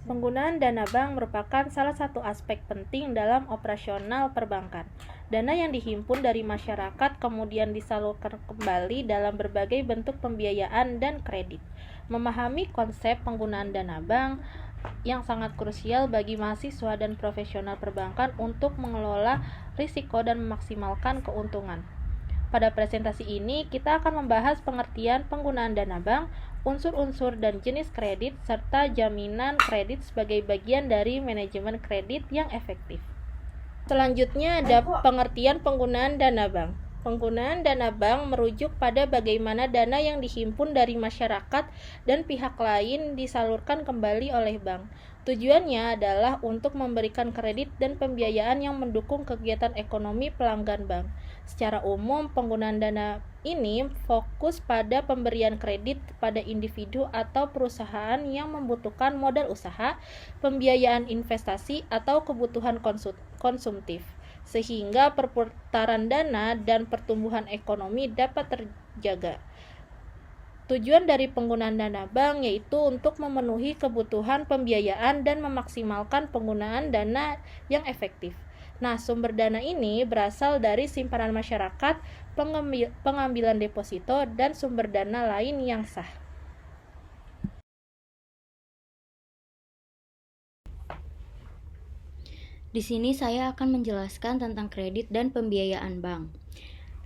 Penggunaan dana bank merupakan salah satu aspek penting dalam operasional perbankan. Dana yang dihimpun dari masyarakat kemudian disalurkan kembali dalam berbagai bentuk pembiayaan dan kredit. Memahami konsep penggunaan dana bank yang sangat krusial bagi mahasiswa dan profesional perbankan untuk mengelola risiko dan memaksimalkan keuntungan. Pada presentasi ini, kita akan membahas pengertian penggunaan dana bank, unsur-unsur dan jenis kredit, serta jaminan kredit sebagai bagian dari manajemen kredit yang efektif. Selanjutnya ada pengertian penggunaan dana bank. Penggunaan dana bank merujuk pada bagaimana dana yang dihimpun dari masyarakat dan pihak lain disalurkan kembali oleh bank. Tujuannya adalah untuk memberikan kredit dan pembiayaan yang mendukung kegiatan ekonomi pelanggan bank. Secara umum, penggunaan dana ini fokus pada pemberian kredit pada individu atau perusahaan yang membutuhkan modal usaha, pembiayaan investasi, atau kebutuhan konsumtif, sehingga perputaran dana dan pertumbuhan ekonomi dapat terjaga. Tujuan dari penggunaan dana bank yaitu untuk memenuhi kebutuhan pembiayaan dan memaksimalkan penggunaan dana yang efektif. Nah, sumber dana ini berasal dari simpanan masyarakat, pengambilan deposito, dan sumber dana lain yang sah. Di sini saya akan menjelaskan tentang kredit dan pembiayaan bank.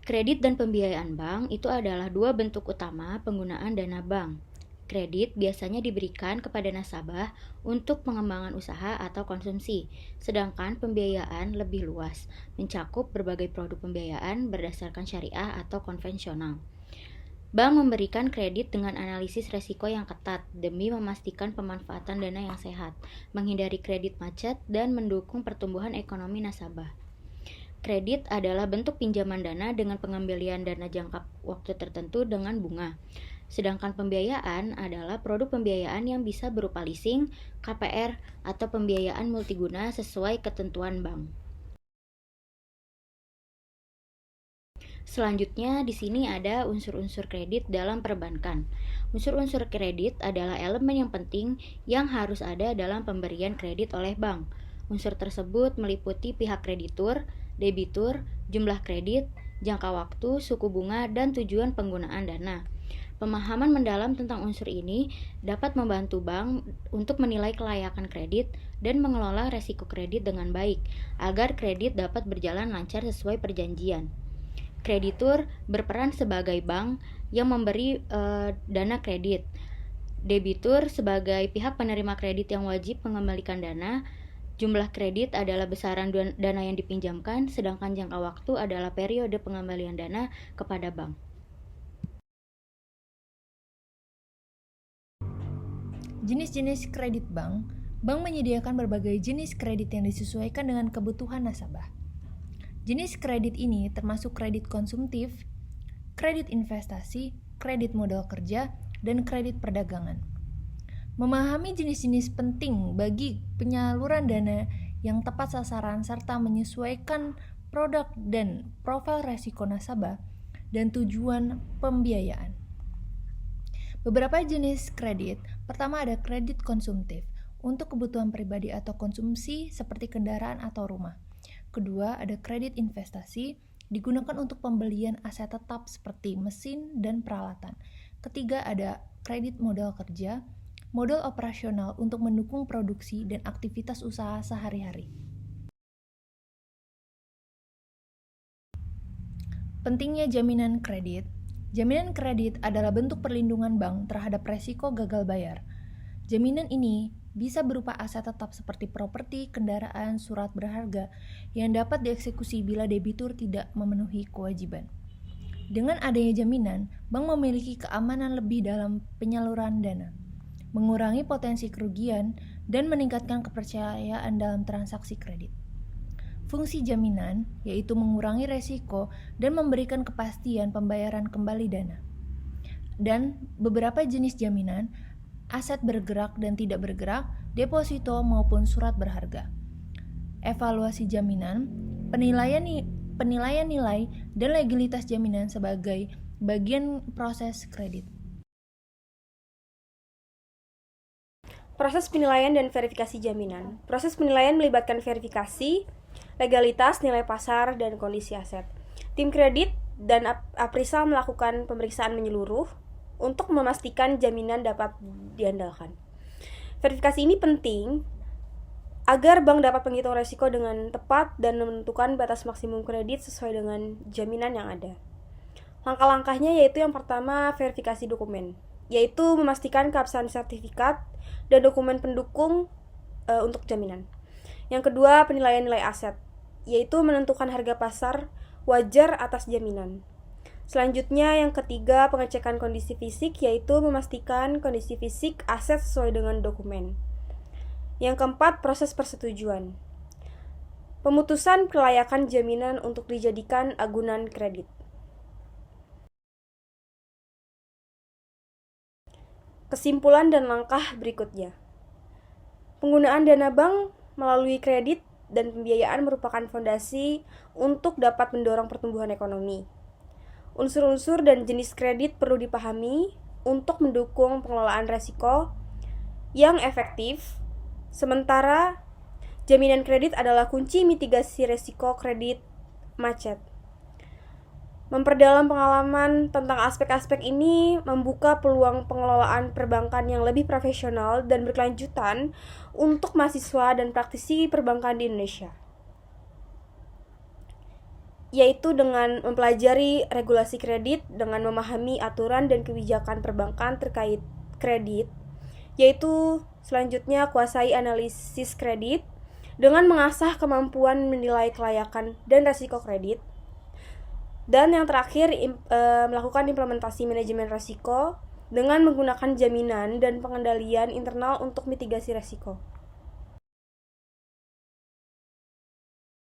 Kredit dan pembiayaan bank itu adalah dua bentuk utama penggunaan dana bank. Kredit biasanya diberikan kepada nasabah untuk pengembangan usaha atau konsumsi, sedangkan pembiayaan lebih luas, mencakup berbagai produk pembiayaan berdasarkan syariah atau konvensional. Bank memberikan kredit dengan analisis resiko yang ketat demi memastikan pemanfaatan dana yang sehat, menghindari kredit macet, dan mendukung pertumbuhan ekonomi nasabah. Kredit adalah bentuk pinjaman dana dengan pengembalian dana jangka waktu tertentu dengan bunga. Sedangkan pembiayaan adalah produk pembiayaan yang bisa berupa leasing, KPR, atau pembiayaan multiguna sesuai ketentuan bank. Selanjutnya, di sini ada unsur-unsur kredit dalam perbankan. Unsur-unsur kredit adalah elemen yang penting yang harus ada dalam pemberian kredit oleh bank. Unsur tersebut meliputi pihak kreditur, debitur, jumlah kredit, jangka waktu, suku bunga, dan tujuan penggunaan dana. Pemahaman mendalam tentang unsur ini dapat membantu bank untuk menilai kelayakan kredit dan mengelola resiko kredit dengan baik, agar kredit dapat berjalan lancar sesuai perjanjian. Kreditur berperan sebagai bank yang memberi dana kredit. Debitur sebagai pihak penerima kredit yang wajib mengembalikan dana. Jumlah kredit adalah besaran dana yang dipinjamkan, sedangkan jangka waktu adalah periode pengembalian dana kepada bank. Jenis-jenis kredit bank. Bank menyediakan berbagai jenis kredit yang disesuaikan dengan kebutuhan nasabah. Jenis kredit ini termasuk kredit konsumtif, kredit investasi, kredit modal kerja, dan kredit perdagangan. Memahami jenis-jenis penting bagi penyaluran dana yang tepat sasaran serta menyesuaikan produk dan profil resiko nasabah dan tujuan pembiayaan. Beberapa jenis kredit. Pertama ada kredit konsumtif untuk kebutuhan pribadi atau konsumsi seperti kendaraan atau rumah. Kedua ada kredit investasi digunakan untuk pembelian aset tetap seperti mesin dan peralatan. Ketiga ada kredit modal kerja, modal operasional untuk mendukung produksi dan aktivitas usaha sehari-hari. Pentingnya jaminan kredit. Jaminan kredit adalah bentuk perlindungan bank terhadap resiko gagal bayar. Jaminan ini bisa berupa aset tetap seperti properti, kendaraan, surat berharga yang dapat dieksekusi bila debitur tidak memenuhi kewajiban. Dengan adanya jaminan, bank memiliki keamanan lebih dalam penyaluran dana, mengurangi potensi kerugian, dan meningkatkan kepercayaan dalam transaksi kredit. Fungsi jaminan yaitu mengurangi resiko dan memberikan kepastian pembayaran kembali dana. Dan beberapa jenis jaminan, aset bergerak dan tidak bergerak, deposito maupun surat berharga. Evaluasi jaminan, penilaian nilai dan legalitas jaminan sebagai bagian proses kredit. Proses penilaian dan verifikasi jaminan. Proses penilaian melibatkan verifikasi, legalitas, nilai pasar, dan kondisi aset. Tim kredit dan appraisal melakukan pemeriksaan menyeluruh untuk memastikan jaminan dapat diandalkan. Verifikasi ini penting agar bank dapat menghitung resiko dengan tepat dan menentukan batas maksimum kredit sesuai dengan jaminan yang ada. Langkah-langkahnya yaitu yang pertama, verifikasi dokumen, yaitu memastikan keabsahan sertifikat dan dokumen pendukung untuk jaminan. Yang kedua, penilaian nilai aset, yaitu menentukan harga pasar wajar atas jaminan. Selanjutnya, yang ketiga, pengecekan kondisi fisik, yaitu memastikan kondisi fisik aset sesuai dengan dokumen. Yang keempat, proses persetujuan. Pemutusan kelayakan jaminan untuk dijadikan agunan kredit. Kesimpulan dan langkah berikutnya. Penggunaan dana bank melalui kredit dan pembiayaan merupakan fondasi untuk dapat mendorong pertumbuhan ekonomi. Unsur-unsur dan jenis kredit perlu dipahami untuk mendukung pengelolaan risiko yang efektif, sementara jaminan kredit adalah kunci mitigasi risiko kredit macet. Memperdalam pengalaman tentang aspek-aspek ini membuka peluang pengelolaan perbankan yang lebih profesional dan berkelanjutan untuk mahasiswa dan praktisi perbankan di Indonesia, yaitu dengan mempelajari regulasi kredit, dengan memahami aturan dan kebijakan perbankan terkait kredit, yaitu selanjutnya kuasai analisis kredit dengan mengasah kemampuan menilai kelayakan dan risiko kredit. Dan yang terakhir, melakukan implementasi manajemen risiko dengan menggunakan jaminan dan pengendalian internal untuk mitigasi risiko.